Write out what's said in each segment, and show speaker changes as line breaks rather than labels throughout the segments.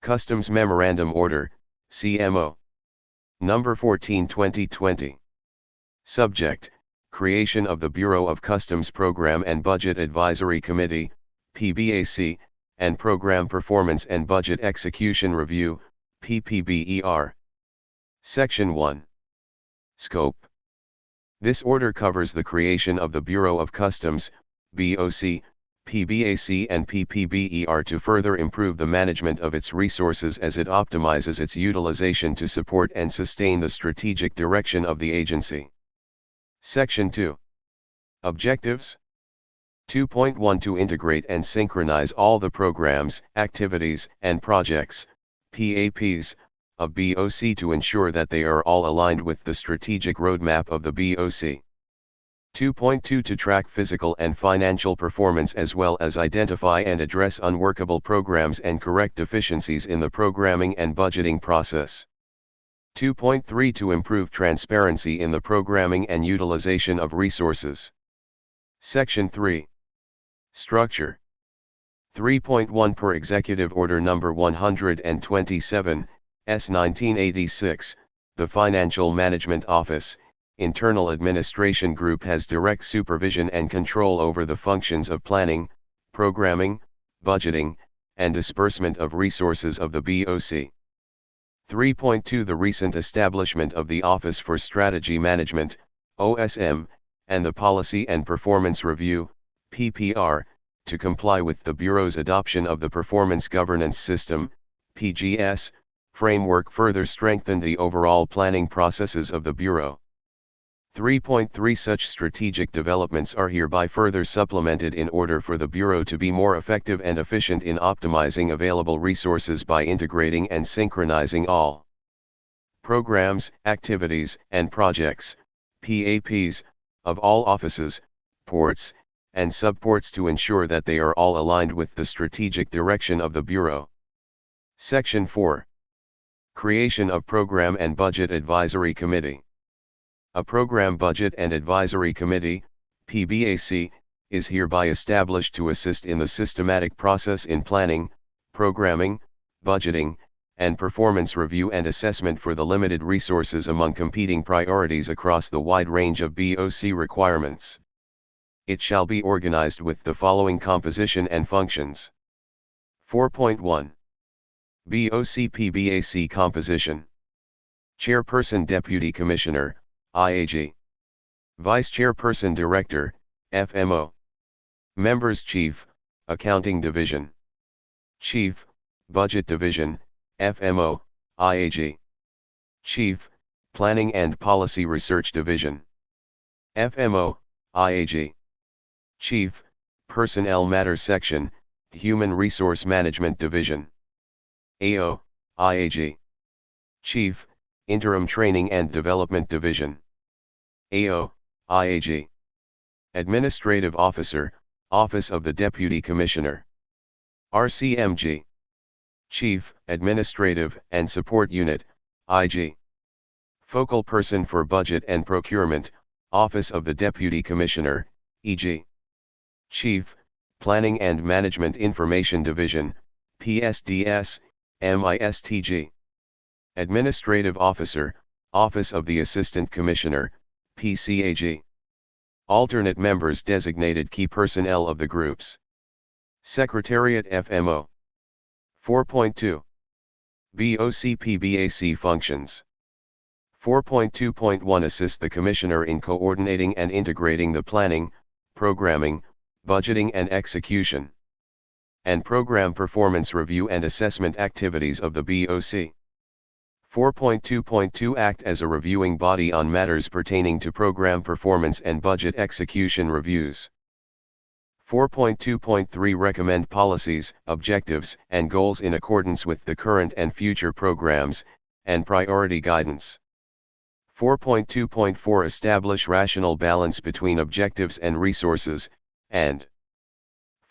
Customs Memorandum Order, CMO. Number 14/2020. Subject: Creation of the Bureau of Customs Program and Budget Advisory Committee, PBAC, and Program Performance and Budget Execution Review, PPBER. Section 1. Scope. This order covers the creation of the Bureau of Customs, BOC, PBAC and PPBER to further improve the management of its resources as it optimizes its utilization to support and sustain the strategic direction of the agency. Section 2. Objectives. 2.1 To integrate and synchronize all the programs, activities, and projects, PAPs, of BOC to ensure that they are all aligned with the strategic roadmap of the BOC. 2.2 To track physical and financial performance as well as identify and address unworkable programs and correct deficiencies in the programming and budgeting process. 2.3 To improve transparency in the programming and utilization of resources. Section 3. Structure. 3.1 Per Executive Order Number 127, S. 1986, the Financial Management Office, Internal Administration Group has direct supervision and control over the functions of planning, programming, budgeting, and disbursement of resources of the BOC. 3.2 The recent establishment of the Office for Strategy Management, OSM, and the Policy and Performance Review, PPR, to comply with the Bureau's adoption of the Performance Governance System, PGS, framework further strengthened the overall planning processes of the Bureau. 3.3 Such strategic developments are hereby further supplemented in order for the Bureau to be more effective and efficient in optimizing available resources by integrating and synchronizing all programs, activities, and projects, PAPs, of all offices, ports, and subports to ensure that they are all aligned with the strategic direction of the Bureau. Section 4. Creation of Program and Budget Advisory Committee. A Program Budget and Advisory Committee, PBAC, is hereby established to assist in the systematic process in planning, programming, budgeting, and performance review and assessment for the limited resources among competing priorities across the wide range of BOC requirements. It shall be organized with the following composition and functions. 4.1. BOC PBAC Composition. Chairperson Deputy Commissioner, IAG. Vice Chairperson Director, FMO. Members Chief, Accounting Division. Chief, Budget Division, FMO, IAG. Chief, Planning and Policy Research Division. FMO, IAG. Chief, Personnel Matters Section, Human Resource Management Division. AO, IAG. Chief, Interim Training and Development Division. AO, IAG. Administrative Officer, Office of the Deputy Commissioner. RCMG. Chief, Administrative and Support Unit, IG. Focal Person for Budget and Procurement, Office of the Deputy Commissioner, EG. Chief, Planning and Management Information Division, PSDS, MISTG. Administrative Officer, Office of the Assistant Commissioner, PCAG. Alternate members designated key personnel of the groups. Secretariat FMO. 4.2. BOC PBAC Functions. 4.2.1 Assist the Commissioner in coordinating and integrating the planning, programming, budgeting and execution, and program performance review and assessment activities of the BOC. 4.2.2 Act as a reviewing body on matters pertaining to program performance and budget execution reviews. 4.2.3 Recommend policies, objectives, and goals in accordance with the current and future programs, and priority guidance. 4.2.4 Establish rational balance between objectives and resources, and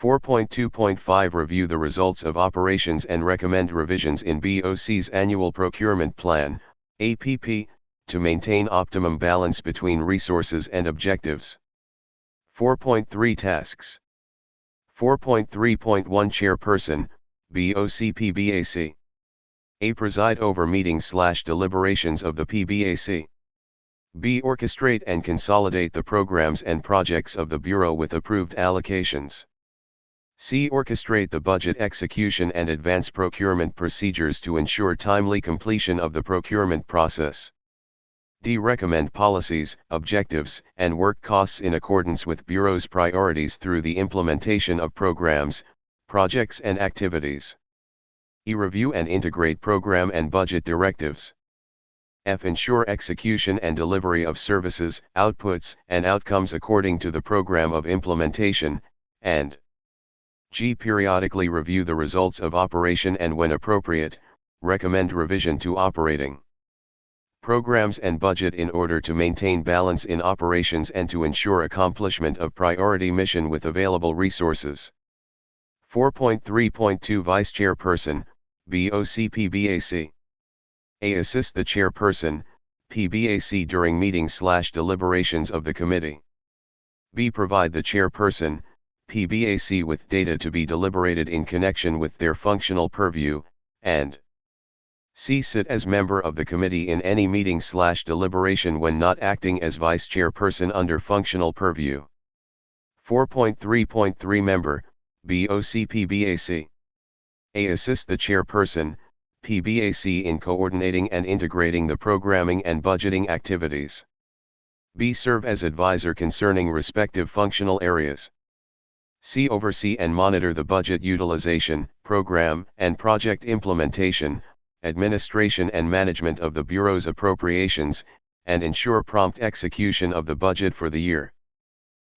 4.2.5 Review the results of operations and recommend revisions in BOC's Annual Procurement Plan, APP, to maintain optimum balance between resources and objectives. 4.3 Tasks. 4.3.1 Chairperson, BOC PBAC. A. Preside over meetings/deliberations of the PBAC. B. Orchestrate and consolidate the programs and projects of the Bureau with approved allocations. C. Orchestrate the budget execution and advance procurement procedures to ensure timely completion of the procurement process. D. Recommend policies, objectives, and work costs in accordance with Bureau's priorities through the implementation of programs, projects and activities. E. Review and integrate program and budget directives. F. Ensure execution and delivery of services, outputs, and outcomes according to the program of implementation, and G. Periodically review the results of operation and when appropriate, recommend revision to operating programs and budget in order to maintain balance in operations and to ensure accomplishment of priority mission with available resources. 4.3.2 Vice Chairperson, BOC PBAC. A. Assist the Chairperson, PBAC during meetings/deliberations of the committee. B. Provide the Chairperson, PBAC with data to be deliberated in connection with their functional purview, and C. Sit as member of the committee in any meeting/deliberation when not acting as Vice Chairperson under functional purview. 4.3.3 Member, BOC PBAC. A. Assist the Chairperson, PBAC in coordinating and integrating the programming and budgeting activities. B. Serve as advisor concerning respective functional areas. C. Oversee and monitor the budget utilization, program and project implementation, administration and management of the Bureau's appropriations, and ensure prompt execution of the budget for the year.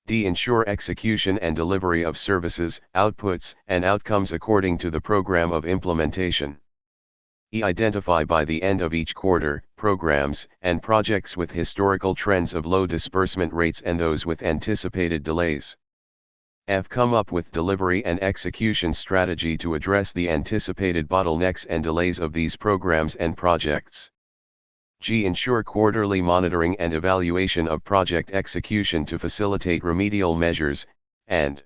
D. Ensure execution and delivery of services, outputs, and outcomes according to the program of implementation. E. Identify by the end of each quarter, programs and projects with historical trends of low disbursement rates and those with anticipated delays. F. Come up with delivery and execution strategy to address the anticipated bottlenecks and delays of these programs and projects. G. Ensure quarterly monitoring and evaluation of project execution to facilitate remedial measures, and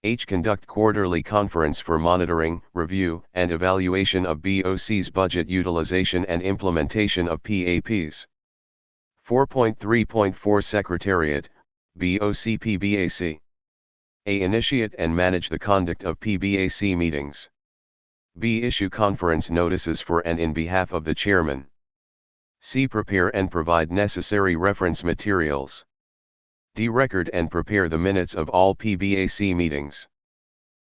H. Conduct quarterly conference for monitoring, review, and evaluation of BOC's budget utilization and implementation of PAPs. 4.3.4 Secretariat, BOC PBAC. A. Initiate and manage the conduct of PBAC meetings. B. Issue conference notices for and in behalf of the Chairman. C. Prepare and provide necessary reference materials. D. Record and prepare the minutes of all PBAC meetings.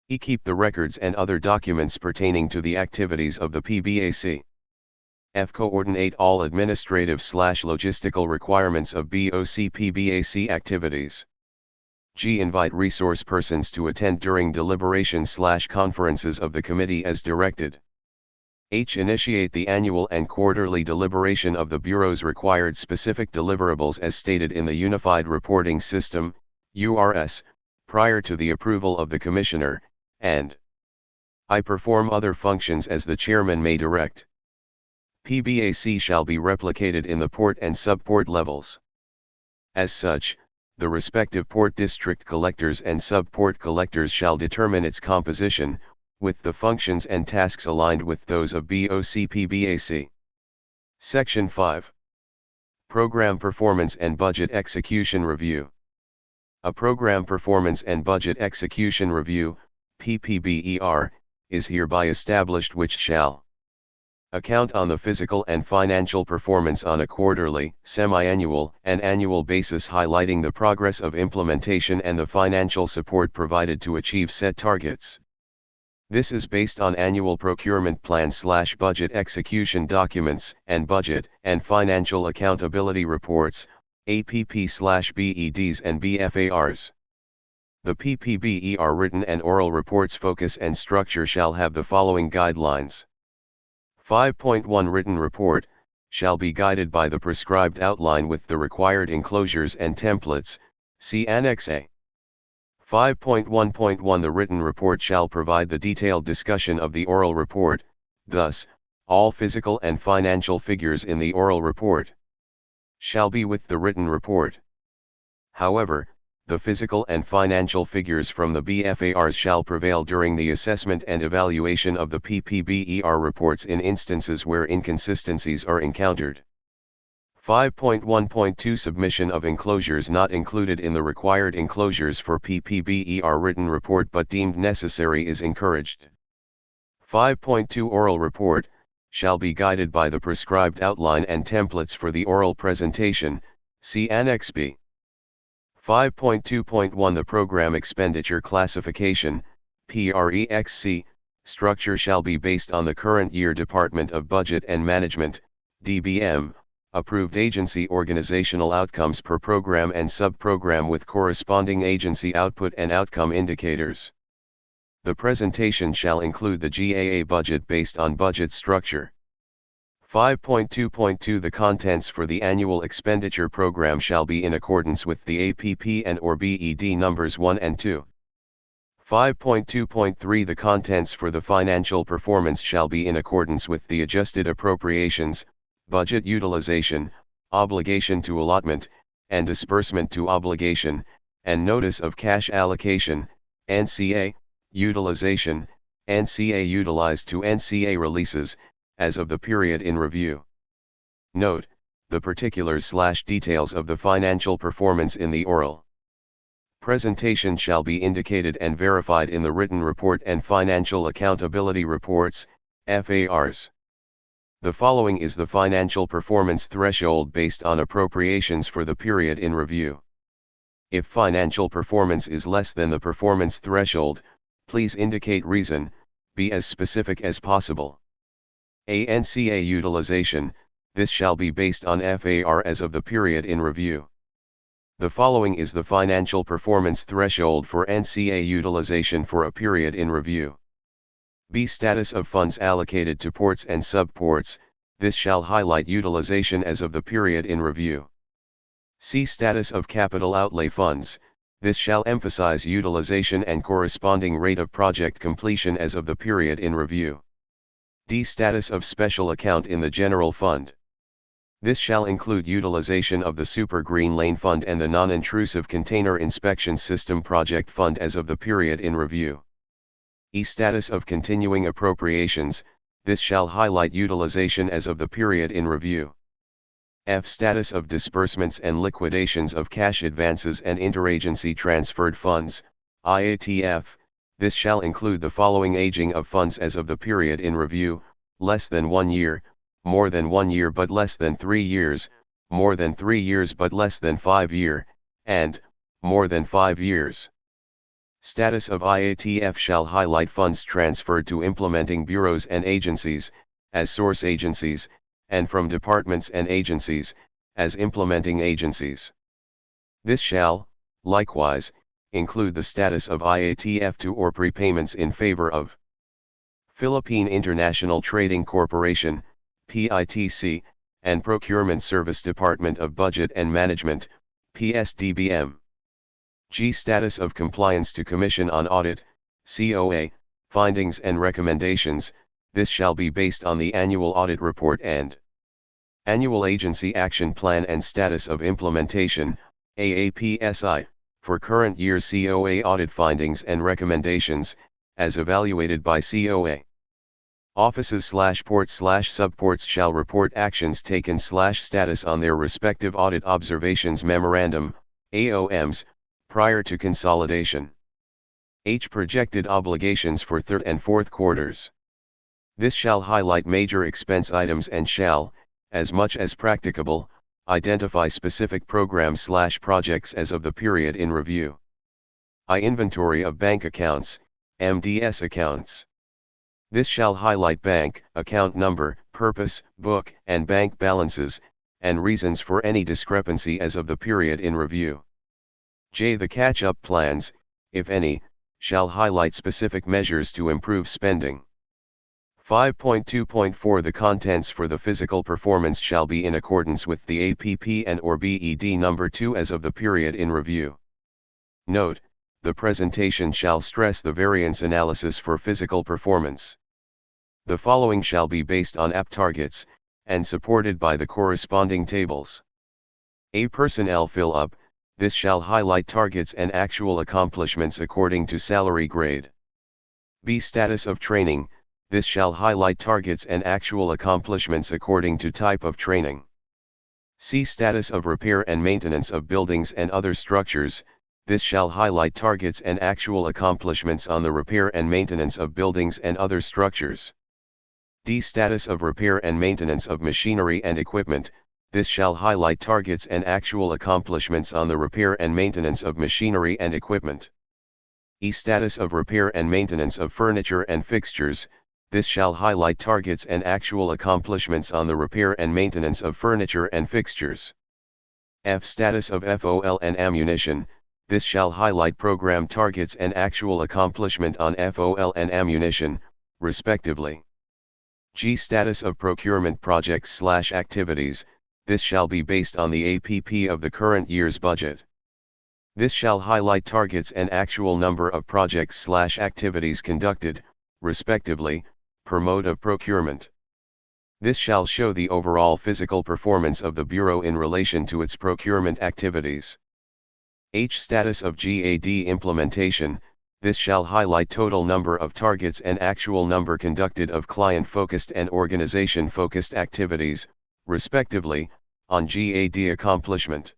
E. Keep the records and other documents pertaining to the activities of the PBAC. F. Coordinate all administrative/logistical requirements of BOC PBAC activities. G. Invite resource persons to attend during deliberations/conferences of the committee as directed. H. Initiate the annual and quarterly deliberation of the Bureau's required specific deliverables as stated in the Unified Reporting System, URS, prior to the approval of the Commissioner, and I. Perform other functions as the Chairman may direct. PBAC shall be replicated in the port and subport levels. As such, the respective port district collectors and subport collectors shall determine its composition, with the functions and tasks aligned with those of BOC PBAC. Section 5. Program Performance and Budget Execution Review. A Program Performance and Budget Execution Review, PPBER, is hereby established which shall account on the physical and financial performance on a quarterly, semi-annual, and annual basis, highlighting the progress of implementation and the financial support provided to achieve set targets. This is based on annual procurement plan/budget execution documents and budget and financial accountability reports, APP/BEDs and BFARs. The PPBER written and oral reports focus and structure shall have the following guidelines. 5.1 Written report shall be guided by the prescribed outline with the required enclosures and templates, see Annex A. 5.1.1 The written report shall provide the detailed discussion of the oral report, thus, all physical and financial figures in the oral report shall be with the written report. However, the physical and financial figures from the BFARs shall prevail during the assessment and evaluation of the PPBER reports in instances where inconsistencies are encountered. 5.1.2 Submission of enclosures not included in the required enclosures for PPBER written report but deemed necessary is encouraged. 5.2 Oral report shall be guided by the prescribed outline and templates for the oral presentation, see Annex B. 5.2.1 The program expenditure classification, PREXC, structure shall be based on the current year Department of Budget and Management, DBM, approved agency organizational outcomes per program and sub-program with corresponding agency output and outcome indicators. The presentation shall include the GAA budget based on budget structure. 5.2.2 The contents for the annual expenditure program shall be in accordance with the APP and/or BED numbers 1 and 2. 5.2.3 The contents for the financial performance shall be in accordance with the adjusted appropriations, budget utilization, obligation to allotment, and disbursement to obligation, and notice of cash allocation, NCA, utilization, NCA utilized to NCA releases, as of the period in review. Note, the particulars/details of the financial performance in the oral presentation shall be indicated and verified in the written report and financial accountability reports, FARs. The following is the financial performance threshold based on appropriations for the period in review. If financial performance is less than the performance threshold, please indicate reason, be as specific as possible. NCA utilization, this shall be based on FAR as of the period in review. The following is the financial performance threshold for NCA utilization for a period in review. B. Status of funds allocated to ports and subports, this shall highlight utilization as of the period in review. C. Status of capital outlay funds, this shall emphasize utilization and corresponding rate of project completion as of the period in review. D. Status of special account in the general fund. This shall include utilization of the Super Green Lane Fund and the Non-Intrusive Container Inspection System Project Fund as of the period in review. E. Status of continuing appropriations, this shall highlight utilization as of the period in review. F. Status of disbursements and liquidations of cash advances and interagency transferred funds, IATF, this shall include the following: aging of funds as of the period in review, less than 1 year, more than 1 year but less than 3 years, more than 3 years but less than 5 years, and more than 5 years. Status of IATF shall highlight funds transferred to implementing bureaus and agencies, as source agencies, and from departments and agencies, as implementing agencies. This shall, likewise, include the status of IATF to or prepayments in favor of Philippine International Trading Corporation, PITC, and Procurement Service Department of Budget and Management, PSDBM. G. Status of compliance to Commission on Audit, COA, findings and recommendations, this shall be based on the annual audit report and annual agency action plan and status of implementation, AAPSI, for current year COA audit findings and recommendations, as evaluated by COA. Offices/ports/subports shall report actions taken/status on their respective audit observations memorandum, AOMs, prior to consolidation. H. Projected obligations for third and fourth quarters. This shall highlight major expense items and shall, as much as practicable, identify specific programs/projects as of the period in review. I. Inventory of bank accounts, MDS accounts. This shall highlight bank, account number, purpose, book, and bank balances, and reasons for any discrepancy as of the period in review. J. The catch-up plans, if any, shall highlight specific measures to improve spending. 5.2.4 The contents for the physical performance shall be in accordance with the APP and/or BED number 2 as of the period in review. Note, the presentation shall stress the variance analysis for physical performance. The following shall be based on AP targets, and supported by the corresponding tables. A. Personnel fill-up, this shall highlight targets and actual accomplishments according to salary grade. B. Status of training, this shall highlight targets and actual accomplishments according to type of training. C. Status of repair and maintenance of buildings and other structures, this shall highlight targets and actual accomplishments on the repair and maintenance of buildings and other structures. D. Status of repair and maintenance of machinery and equipment, this shall highlight targets and actual accomplishments on the repair and maintenance of machinery and equipment. E. Status of repair and maintenance of furniture and fixtures, this shall highlight targets and actual accomplishments on the repair and maintenance of furniture and fixtures. F. Status of FOL and ammunition, this shall highlight program targets and actual accomplishment on FOL and ammunition, respectively. G. Status of procurement projects/activities, this shall be based on the APP of the current year's budget. This shall highlight targets and actual number of projects/activities conducted, respectively, per mode of procurement. This shall show the overall physical performance of the Bureau in relation to its procurement activities. H. Status of GAD implementation, this shall highlight total number of targets and actual number conducted of client-focused and organization-focused activities, respectively, on GAD accomplishment.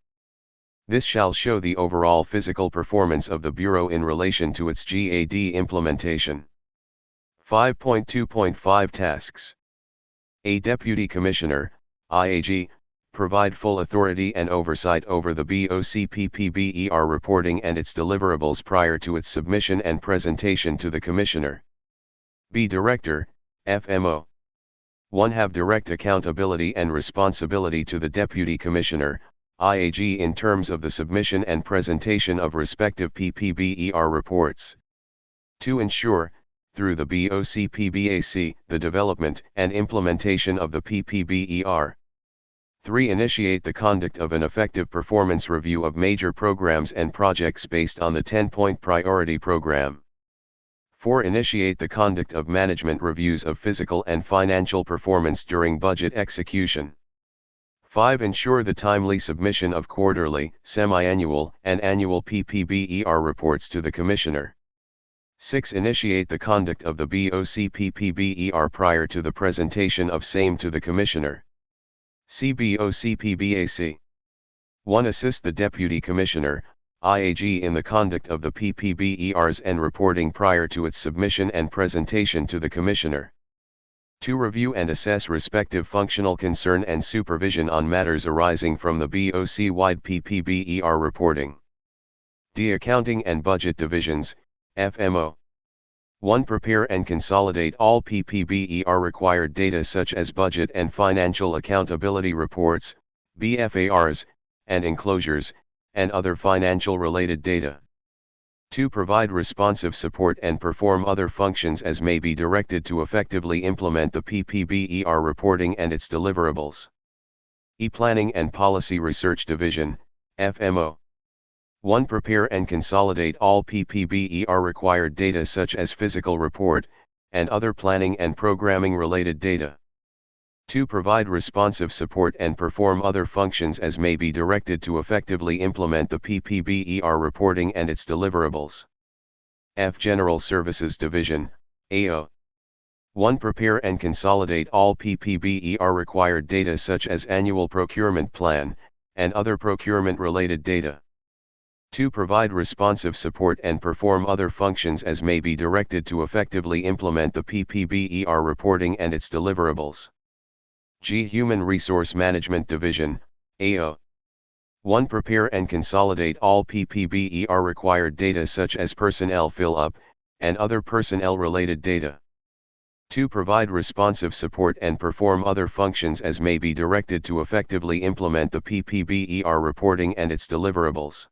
This shall show the overall physical performance of the Bureau in relation to its GAD implementation. 5.2.5 Tasks. A Deputy Commissioner, IAG, provide full authority and oversight over the BOC PPBER reporting and its deliverables prior to its submission and presentation to the Commissioner. B. Director, FMO. 1. Have direct accountability and responsibility to the Deputy Commissioner, IAG in terms of the submission and presentation of respective PPBER reports. 2. Ensure, through the BOC PBAC, the development and implementation of the PPBER. 3. Initiate the conduct of an effective performance review of major programs and projects based on the 10-point priority program. 4. Initiate the conduct of management reviews of physical and financial performance during budget execution. 5. Ensure the timely submission of quarterly, semi-annual, and annual PPBER reports to the Commissioner. 6. Initiate the conduct of the BOC PPBER prior to the presentation of same to the Commissioner. CBOC PBAC. 1. Assist the Deputy Commissioner, IAG in the conduct of the PPBERs and reporting prior to its submission and presentation to the Commissioner. 2. Review and assess respective functional concern and supervision on matters arising from the BOC-wide PPBER reporting. D. Accounting and Budget Divisions, FMO. 1. Prepare and consolidate all PPBER required data such as budget and financial accountability reports, BFARs, and enclosures, and other financial related data. 2. Provide responsive support and perform other functions as may be directed to effectively implement the PPBER reporting and its deliverables. E. Planning and Policy Research Division, FMO. 1. Prepare and consolidate all PPBER required data such as physical report, and other planning and programming related data. 2. Provide responsive support and perform other functions as may be directed to effectively implement the PPBER reporting and its deliverables. F. General Services Division, AO. 1. Prepare and consolidate all PPBER required data such as annual procurement plan, and other procurement related data. 2. Provide responsive support and perform other functions as may be directed to effectively implement the PPBER reporting and its deliverables. G. Human Resource Management Division, AO. 1. Prepare and consolidate all PPBER required data such as personnel fill-up, and other personnel-related data. 2. Provide responsive support and perform other functions as may be directed to effectively implement the PPBER reporting and its deliverables.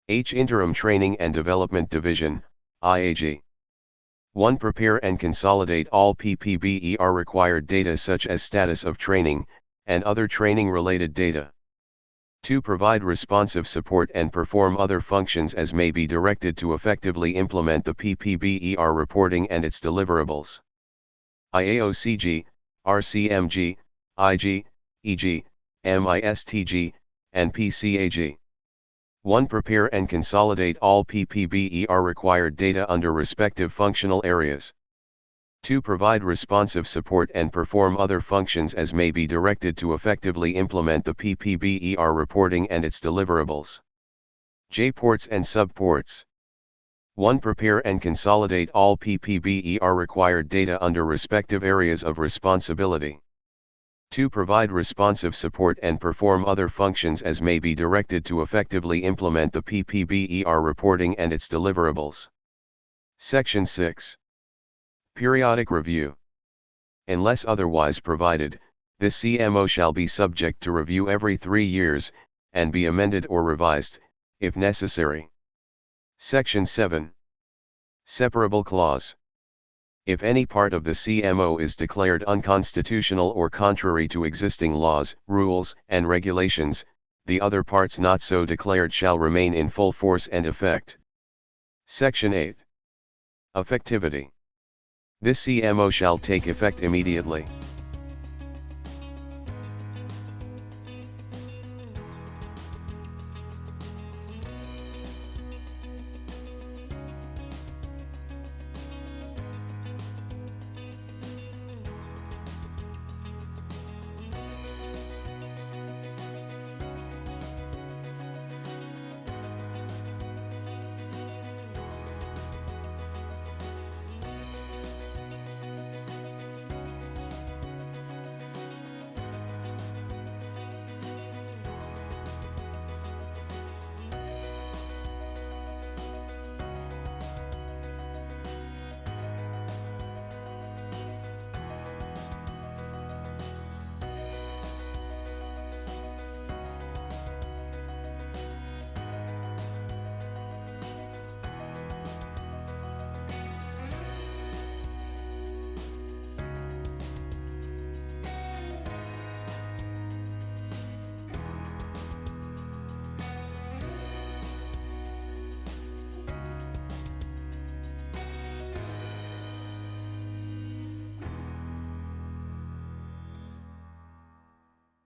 H. Interim Training and Development Division, IAG. 1. Prepare and consolidate all PPBER required data such as status of training, and other training-related data. 2. Provide responsive support and perform other functions as may be directed to effectively implement the PPBER reporting and its deliverables. IAOCG, RCMG, IG, EG, MISTG, and PCAG. 1. Prepare and consolidate all PPBER required data under respective functional areas. 2. Provide responsive support and perform other functions as may be directed to effectively implement the PPBER reporting and its deliverables. J-ports and subports. 1. Prepare and consolidate all PPBER required data under respective areas of responsibility. 2. Provide responsive support and perform other functions as may be directed to effectively implement the PPBER reporting and its deliverables. Section 6. Periodic review. Unless otherwise provided, the CMO shall be subject to review every 3 years, and be amended or revised, if necessary. Section 7. Separable clause. If any part of the CMO is declared unconstitutional or contrary to existing laws, rules, and regulations, the other parts not so declared shall remain in full force and effect. Section 8. Effectivity. This CMO shall take effect immediately.